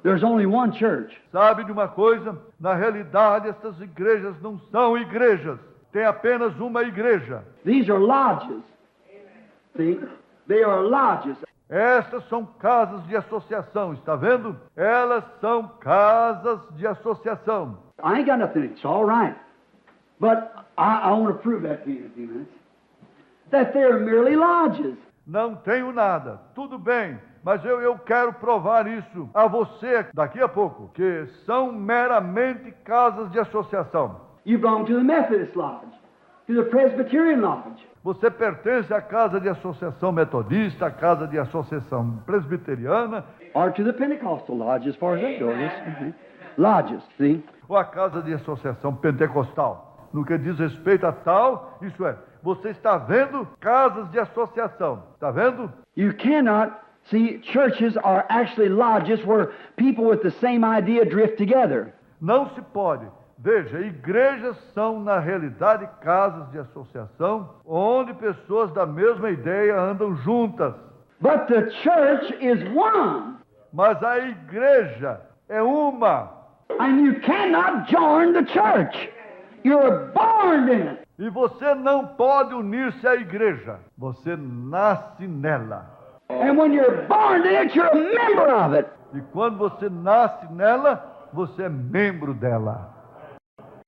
There's only one church. Sabe de uma coisa? Na realidade, essas igrejas não são igrejas. Tem apenas uma igreja. These are lodges. See? They are lodges. Estas são casas de associação, está vendo? Elas são casas de associação. I ain't got nothing. It's all right. But I want to prove that to you in a few minutes. That they're merely lodges. Não tenho nada. Tudo bem. Mas eu quero provar isso a você daqui a pouco, que são meramente casas de associação. You belong to the Methodist Lodge, to the Presbyterian Lodge. Você pertence à casa de associação metodista, à casa de associação presbiteriana, Or to the Pentecostal Lodge, as far as that goes. Yes. Lodges, see? ou à casa de associação pentecostal. No que diz respeito a tal, isso é, você está vendo casas de associação, está vendo? You cannot, see, churches are actually lodges where people with the same idea drift together. Não se pode. Veja, igrejas são, na realidade, casas de associação, onde pessoas da mesma ideia andam juntas. But the church is one. Mas a igreja é uma. And you cannot join the church. You're born in it. E você não pode unir-se à igreja. Você nasce nela. And when you're born in it, you're a member of it. E quando você nasce nela, você é membro dela.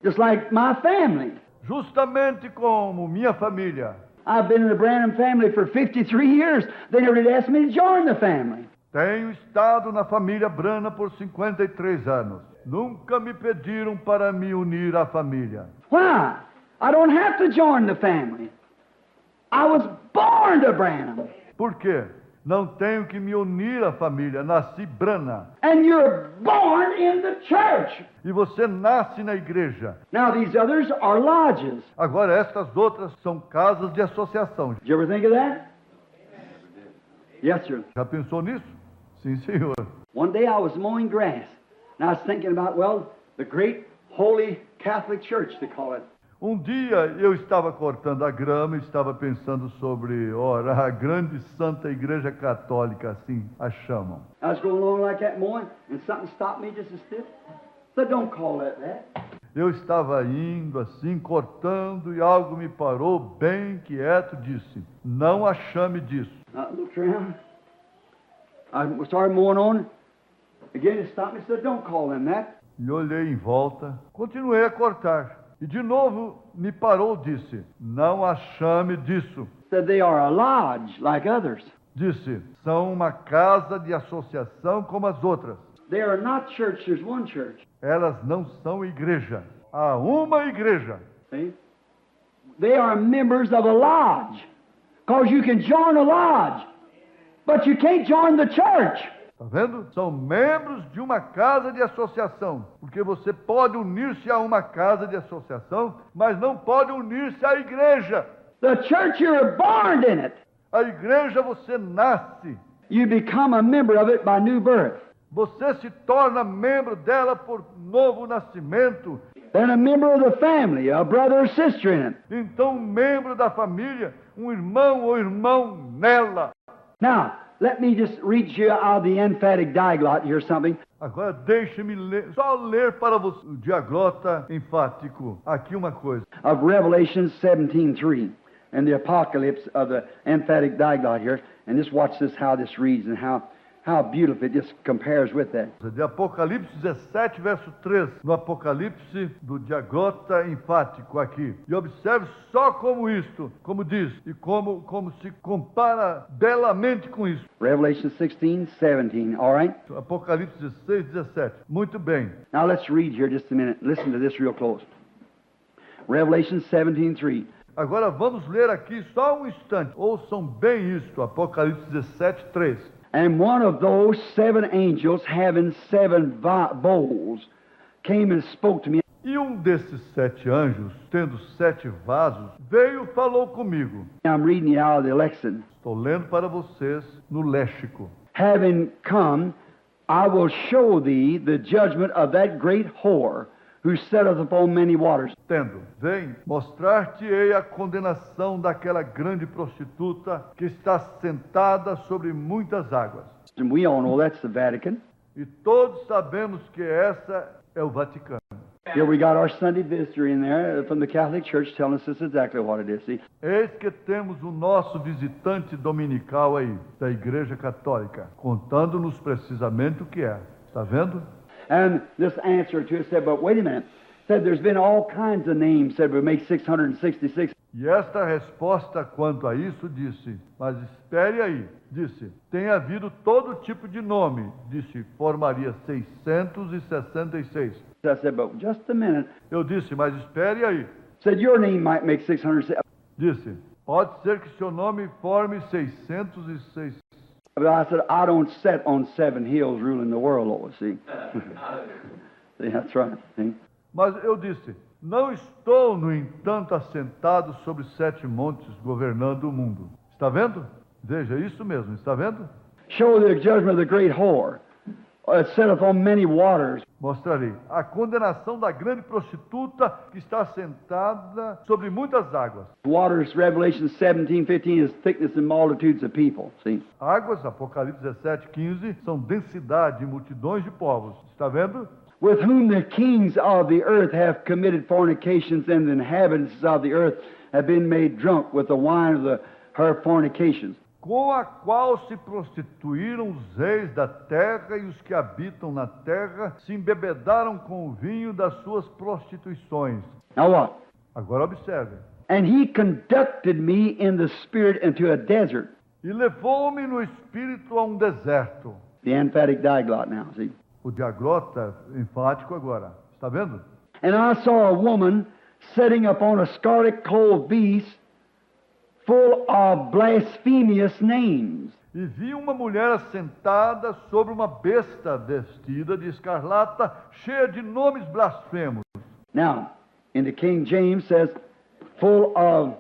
Just like my family. Justamente como minha família. I've been in the Branham family for 53 years. They never did ask me to join the family. Tenho estado na família Branham por 53 anos. Nunca me pediram para me unir à família. Why? I don't have to join the family. I was born to Branham. Por quê? Não tenho que me unir à família. Nasci Branham. And you're born in the church. E você nasce na igreja. Now these others are lodges. Agora, estas outras são casas de associação. Did you ever think of that? Yes, sir. Já pensou nisso? Sim, senhor. One day I was mowing grass, and I was thinking about, well, the great holy Catholic Church, they call it. Um dia eu estava cortando a grama e estava pensando sobre, ora, a grande santa igreja católica, assim a chamam. I was going along like that mowing, and something stopped me just as stiff. Said, don't call that that. Eu estava indo assim, cortando, e algo me parou bem quieto, disse, não a chame disso. I looked around. I started mowing on. Again, it stopped me and said, don't call them that. E olhei em volta, continuei a cortar. E de novo me parou, disse, não a chame disso. Said they are a lodge like others. Disse, são uma casa de associação como as outras. They are not church, there's one church. Elas não são igreja. Há uma igreja. See? They are members of a lodge. Because you can join a lodge, but you can't join the church. Está vendo? São membros de uma casa de associação. Porque você pode unir-se a uma casa de associação, mas não pode unir-se à igreja. The church, you're born in it. A igreja você nasce. You become a member of it by new birth. Você se torna membro dela por novo nascimento. Then a member of the family, a brother or sister in it. Então, membro da família, um irmão ou irmão nela. Now, let me just read you out of the emphatic diglot here something. Agora deixe-me só ler para você o diaglota enfático. Aqui uma coisa. Of Revelation 17:3 and the apocalypse of the emphatic diglot here. And just watch this, how this reads and how beautiful it just compares with that. De Apocalipse 17, verso 3, no Apocalipse do diaglota enfático aqui. E observe só como isto, como diz, e como se compara belamente com isso. Revelation 16:17, all right? Apocalipse 16, 17. Muito bem. Now let's read here just a minute. Listen to this real close. Revelation 17:3. Agora vamos ler aqui só um instante. Ouçam bem isto, Apocalipse 17, 3. And one of those seven angels having seven bowls came and spoke to me. E um desses 7 anjos, tendo 7 vasos, veio e falou comigo. I'm reading it out of the Lexicon. Estou lendo para vocês no léxico. Having come, I will show thee the judgment of that great whore who sitteth upon many waters. Tendo, vem, mostrar-te-ei a condenação daquela grande prostituta que está sentada sobre muitas águas. And we all know that's the Vatican. E todos sabemos que essa é o Vaticano. Here we got our Sunday visitor in there from the Catholic Church telling us this is exactly what it is. See? Eis que temos o nosso visitante dominical aí, da Igreja Católica, contando-nos precisamente o que é. Está vendo? And this answer to it said, but wait a minute. Said there's been all kinds of names, said we make 666. E esta resposta quanto a isso disse, mas espere aí, disse, tem havido todo tipo de nome, disse, formaria 666. I said, but just a minute. Eu disse, mas espere aí. Said your name might make 600. Disse, pode ser que seu nome forme 606. But I said, I don't sit on 7 hills ruling the world, Lord, see? See, that's right. See? Mas eu disse, não estou, no entanto, assentado sobre 7 montes governando o mundo. Está vendo? Veja, isso mesmo, está vendo? Show the judgment of the great whore. It sitteth on many waters. Mostrarei a condenação da grande prostituta que está sentada sobre muitas águas. Waters, Revelation 17:15 is thickness and multitudes of people. See? Águas, Apocalipse 17, 15, são densidade e multidões de povos. Está vendo? With whom the kings of the earth have committed fornications, and the inhabitants of the earth have been made drunk with the wine of her fornications. Com a qual se prostituíram os reis da terra e os que habitam na terra se embebedaram com o vinho das suas prostituições. Now what? Agora observe. And he conducted me in the spirit into a desert. E levou-me no espírito a um deserto. The emphatic diglot now, see? O diaglota enfático agora. Está vendo? And I saw a woman sitting upon a scarlet-clothed beast full of blasphemous names. E vi uma mulher assentada sobre uma besta vestida de escarlata, cheia de nomes blasfemos. Now, in the King James says, full of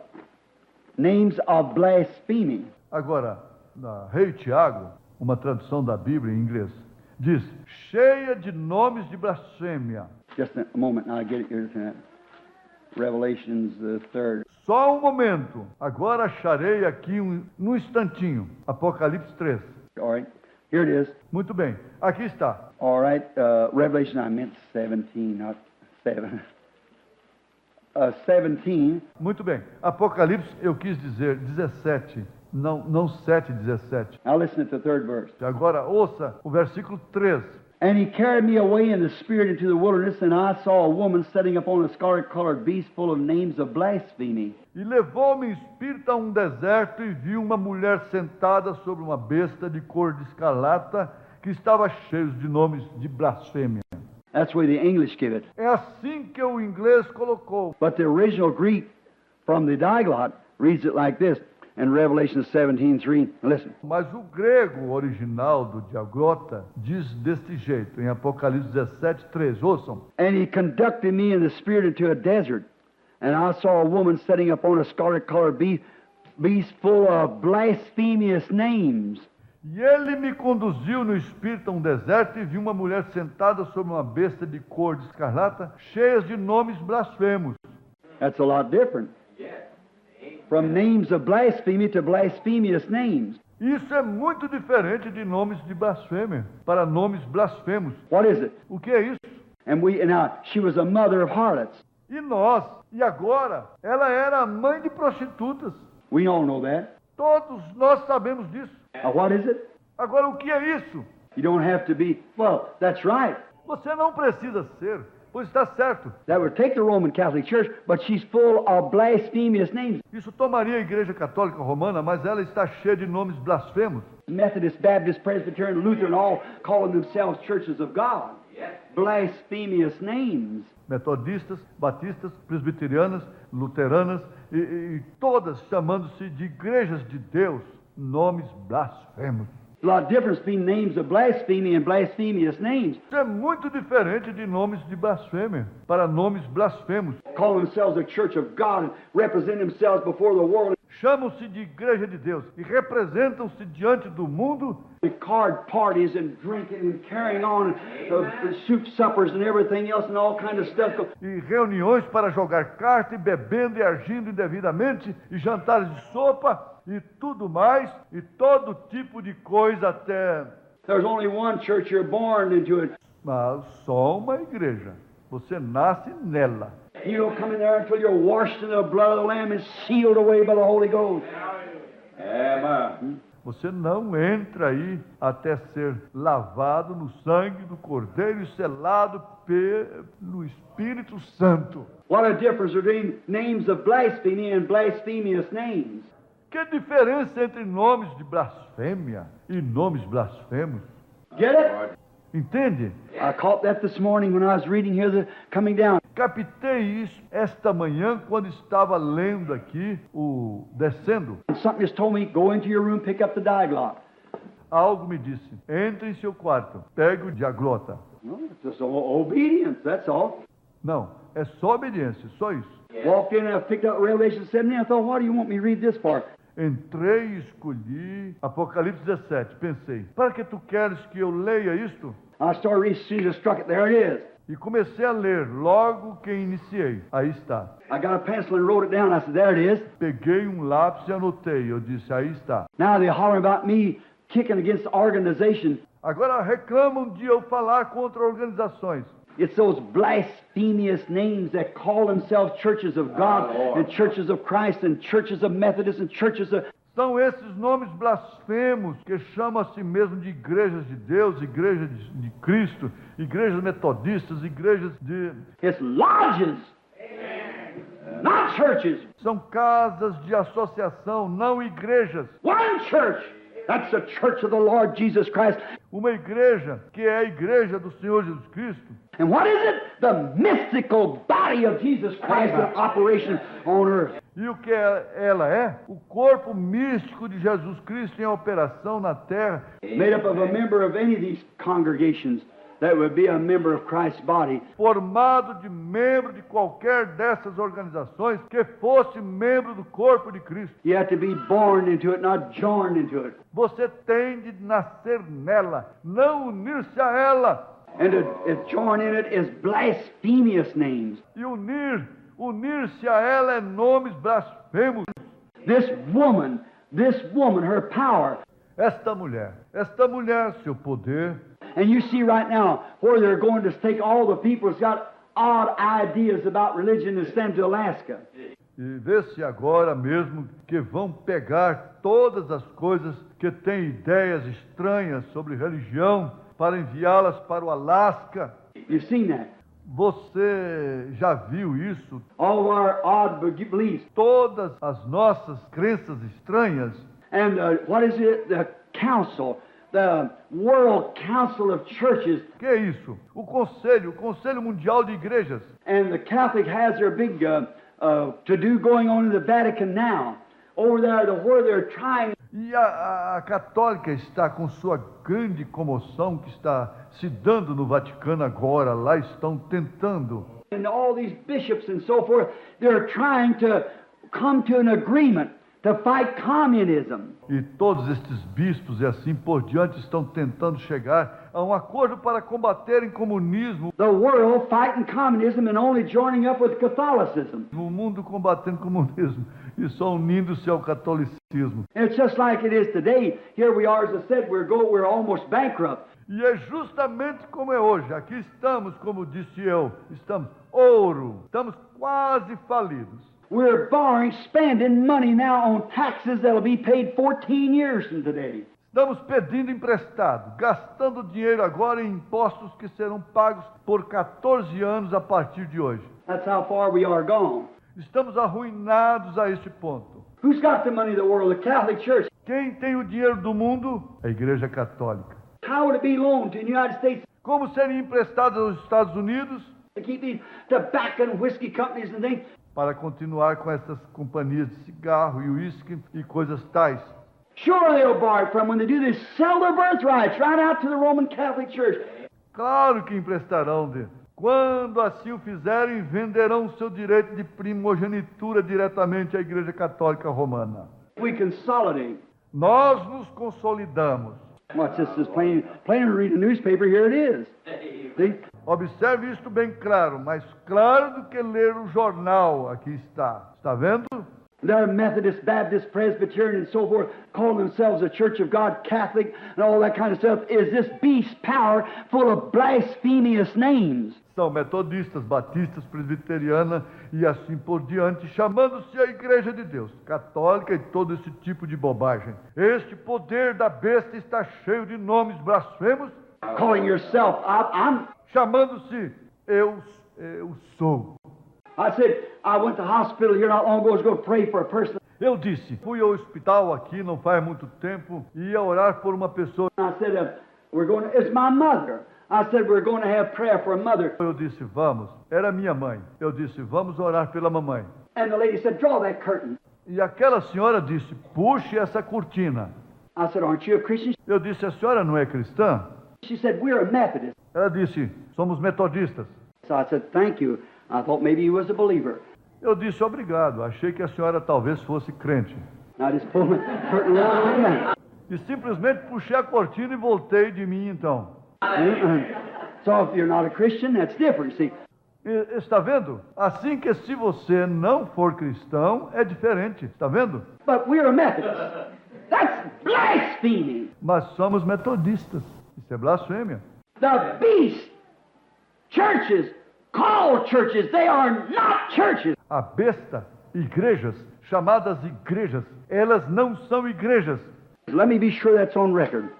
names of blasphemy. Agora, na Rei Tiago, uma tradução da Bíblia em inglês, diz, cheia de nomes de blasfêmia. Just a moment, now I get it here tonight. Revelations the 3rd. Só um momento. Agora acharei aqui num instantinho. Apocalipse 3. All right, here it is. Muito bem. Aqui está. All right, Revelation, I meant 17, not 7. 17. Muito bem. Apocalipse, eu quis dizer 17. Não 7, 17. Now listen to the 3rd verse. Agora ouça o versículo 3. And he carried me away in the spirit into the wilderness, and I saw a woman sitting upon a scarlet-colored beast full of names of blasphemy. E levou-me em espírito a um deserto e vi uma mulher sentada sobre uma besta de cor de escarlata que estava cheia de nomes de blasfêmia. That's the way the English give it. É assim que o inglês colocou. But the original Greek from the Diglot reads it like this in Revelation 17:3. Listen. Mas o grego original do diaglota diz deste jeito, em Apocalipse 17, 3. Ouçam. And he conducted me in the spirit into a desert, and I saw a woman sitting upon a scarlet-colored beast full of blasphemous names. E ele me conduziu no espírito a um deserto e vi uma mulher sentada sobre uma besta de cor de escarlata, cheias de nomes blasfemos. That's a lot different. From names of blasphemy to blasphemous names. Isso é muito diferente de nomes de blasfêmia, para nomes blasfemos. What is it? O que é isso? And now, she was a mother of harlots. E agora, ela era a mãe de prostitutas. We all know that. Todos nós sabemos disso. What is it? Agora, o que é isso? You don't have to be, well, that's right. Você não precisa ser, pois está certo. That would take the Roman Catholic Church, but she's full of blasphemous names. Isso tomaria a Igreja Católica Romana, mas ela está cheia de nomes blasfemos. Methodist, Baptist, Presbyterian, Lutheran, all calling themselves churches of God. Blasphemous names. Metodistas, batistas, presbiterianas, luteranas e todas chamando-se de igrejas de Deus, nomes blasfemos. A lot of difference between names of blasphemy and blasphemous names. Isso é muito diferente de nomes de blasfêmia para nomes blasfemos. Call themselves a church of God and represent themselves before the world. Chamam-se de igreja de Deus e representam-se diante do mundo. Card parties and drinking and carrying on soup suppers and everything else and all kind of stuff. E reuniões para jogar carta e bebendo e agindo indevidamente e jantares de sopa e tudo mais e todo tipo de coisa até. There's only one church, you're born into it. Mas só uma igreja. Você nasce nela. You don't come in there until you're washed in the blood of the Lamb and sealed away by the Holy Ghost. Amen. Você não entra aí até ser lavado no sangue do Cordeiro e selado pelo Espírito Santo. What a difference between names of blasphemy and blasphemous names. Que diferença entre nomes de blasfêmia e nomes blasfemos? Get it? Entende? I caught that this morning when I was reading here, coming down. Captei isso esta manhã quando estava lendo aqui o descendo. Something just told me, go into your room, pick up the diaglot. Algo me disse, entre em seu quarto, pegue o diaglota. No, it's just obedience, that's all. Não, é só obediência, só isso. Walked in and I picked up Revelation 17 and I thought, why do you want me to read this for? Entrei e escolhi Apocalipse 17. Pensei, para que tu queres que eu leia isto? I started reading, as soon as I struck it, there it is. E comecei a ler logo que iniciei. Aí está. I got a pencil and wrote it down. I said, there it is. Peguei lápis e anotei. Eu disse, aí está. Now they're hollering about me kicking against organization. Agora reclamam de eu falar contra organizações. It's those blasphemous names that call themselves churches of God and churches of Christ and churches of Methodists and churches of... São esses nomes blasfemos que chamam a si mesmo de igrejas de Deus, igrejas de Cristo, igrejas metodistas, igrejas de... It's lodges, not churches. São casas de associação, não igrejas. One church. That's the church of the Lord Jesus Christ. Uma igreja que é a igreja do Senhor Jesus Cristo. And what is it? The mystical body of Jesus Christ in operation on earth. E o que ela é? O corpo místico de Jesus Cristo em operação na terra. Made up of a member of any of these congregations that would be a member of Christ's body. Formado de membro de qualquer dessas organizações que fosse membro do corpo de Cristo. You have to be born into it, not joined into it. Você tem de nascer nela, não unir-se a ela. And to join in it is blasphemous names. E unir-se a ela é nomes blasfemos. This woman, her power. Esta mulher, seu poder. And you see right now where they're going to take all the people who's got odd ideas about religion and send them to Alaska. E vê-se agora mesmo que vão pegar todas as coisas que têm ideias estranhas sobre religião para enviá-las para o Alasca. You've seen that. Você já viu isso? All of our odd beliefs. Todas as nossas crenças estranhas. And what is it? The council. The World Council of Churches. Que é isso? O Conselho Mundial de Igrejas. And the Catholic has their big to-do going on in the Vatican now. Over there, where they're trying. E a católica está com sua grande comoção que está se dando no Vaticano agora. Lá estão tentando. And all these bishops and so forth, they're trying to come to an agreement to fight communism. E todos estes bispos e assim por diante estão tentando chegar a um acordo para combaterem comunismo. The world fighting communism and only joining up with Catholicism. O mundo combatendo comunismo e só unindo-se ao catolicismo. And it's just like it is today. Here we are, as I said, we're almost bankrupt. E é justamente como é hoje. Aqui estamos, como disse eu, estamos ouro, estamos quase falidos. We're borrowing, spending money now on taxes that'll be paid 14 years from today. Estamos pedindo emprestado, gastando dinheiro agora em impostos que serão pagos por 14 anos a partir de hoje. That's how far we are gone. Estamos arruinados a este ponto. Who's got the money of the world? The Catholic Church. Quem tem o dinheiro do mundo? A Igreja Católica. How would it be loaned to the United States Como seria emprestado aos Estados Unidos? to keep these tobacco and whiskey companies and things? Para continuar com essas companhias de cigarro e uísque e coisas tais. Sure they'll borrow from when they do this, sell their birthrights right out to the Roman Catholic Church. Claro que emprestarão de. Quando assim o fizerem, venderão o seu direito de primogenitura diretamente à Igreja Católica Romana. We consolidate. Nós nos consolidamos. Watch this is plain to read a newspaper, here it is. See? Observe isto bem claro, mais claro do que ler o jornal. Aqui está. Está vendo? They're Methodist, Baptist, Presbyterian, and so forth, calling themselves a Church of God, Catholic, and all that kind of stuff, is this beast power full of blasphemous names. São metodistas, batistas, presbiteriana e assim por diante, chamando-se a Igreja de Deus, católica e todo esse tipo de bobagem. Este poder da besta está cheio de nomes blasfemos, Calling yourself, I'm. chamando-se eu sou. I said, I went to the hospital here not long ago to go pray for a person. Eu disse, fui ao hospital aqui não faz muito tempo e ia orar por uma pessoa. I said, it's my mother. I said, we're going to have prayer for a mother. Eu disse, vamos. Era minha mãe. Eu disse, vamos orar pela mamãe. And the lady said, draw that curtain. E aquela senhora disse, puxe essa cortina. I said, aren't you a Christian? Eu disse, a senhora não é cristã? She said, we're a Methodist. Ela disse, somos metodistas. So I said, thank you. I thought maybe you was a believer. Eu disse, obrigado. Achei que a senhora talvez fosse crente. I just pulled the curtain around again. E simplesmente puxei a cortina e voltei de mim então. So if you're not a Christian, that's different. See, E, está vendo? Assim que se você não for cristão, é diferente. Está vendo? but we're a Methodist. That's blasphemy. Mas somos metodistas. Isso é blasfêmia. The beast churches, called churches, they are not churches. A besta, igrejas, chamadas igrejas, elas não são igrejas. Let me be sure that's on record.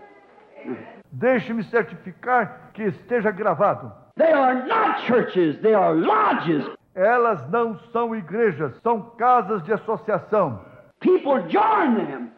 Deixe-me certificar que esteja gravado. They are not churches, they are lodges. Elas não são igrejas, são casas de associação. People join them.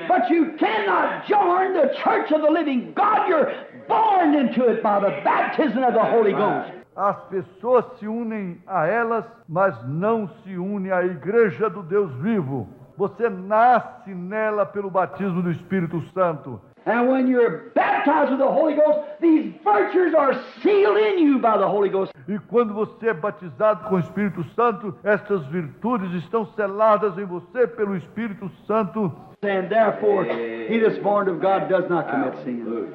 But you cannot join the church of the living God. You're born into it by the baptism of the Holy Ghost. As pessoas se unem a elas, mas não se unem à igreja do Deus vivo. Você nasce nela pelo batismo do Espírito Santo. And when you're baptized with the Holy Ghost, these virtues are sealed in you by the Holy Ghost. E quando você é batizado com o Espírito Santo, estas virtudes estão seladas em você pelo Espírito Santo. And therefore, he that's born of God does not commit sin.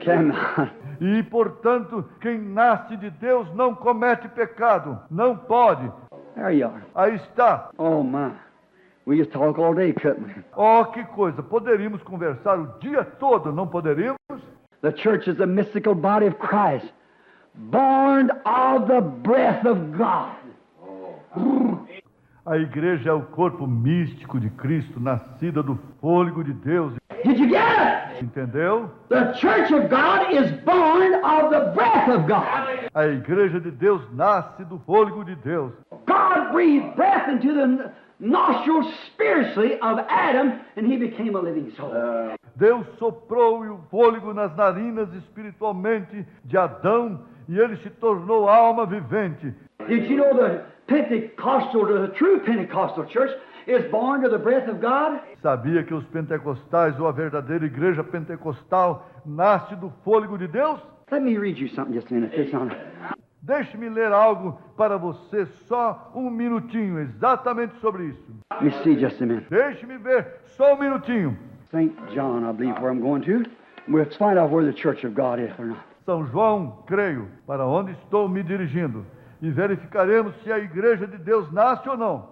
Cannot. E, portanto, quem nasce de Deus não comete pecado. Não pode. There you are. Aí está. Oh my. We just talk all day, couldn't we? Oh, que coisa. Poderíamos conversar o dia todo, não poderíamos? The church is a mystical body of Christ, born of the breath of God. A igreja é o corpo místico de Cristo, nascida do fôlego de Deus. Did you get it? Entendeu? The church of God is born of the breath of God. A igreja de Deus nasce do fôlego de Deus. God breathed breath into the nostrils spiritually of Adam, and he became a living soul. Deus soprou o fôlego nas narinas espiritualmente de Adão e ele se tornou alma vivente. Did you know the Pentecostal, the true Pentecostal church, is born to the breath of God? Sabia que os pentecostais, ou a verdadeira igreja pentecostal, nasce do fôlego de Deus? Let me read you something just a minute. This on. Deixe-me ler algo para você, só um minutinho, exatamente sobre isso. Let me see just a minute. Deixe-me ver, só um minutinho. St. John, I believe, where I'm going to. We'll find out where the Church of God is or not. São João, creio, para onde estou me dirigindo. E verificaremos se a igreja de Deus nasce ou não.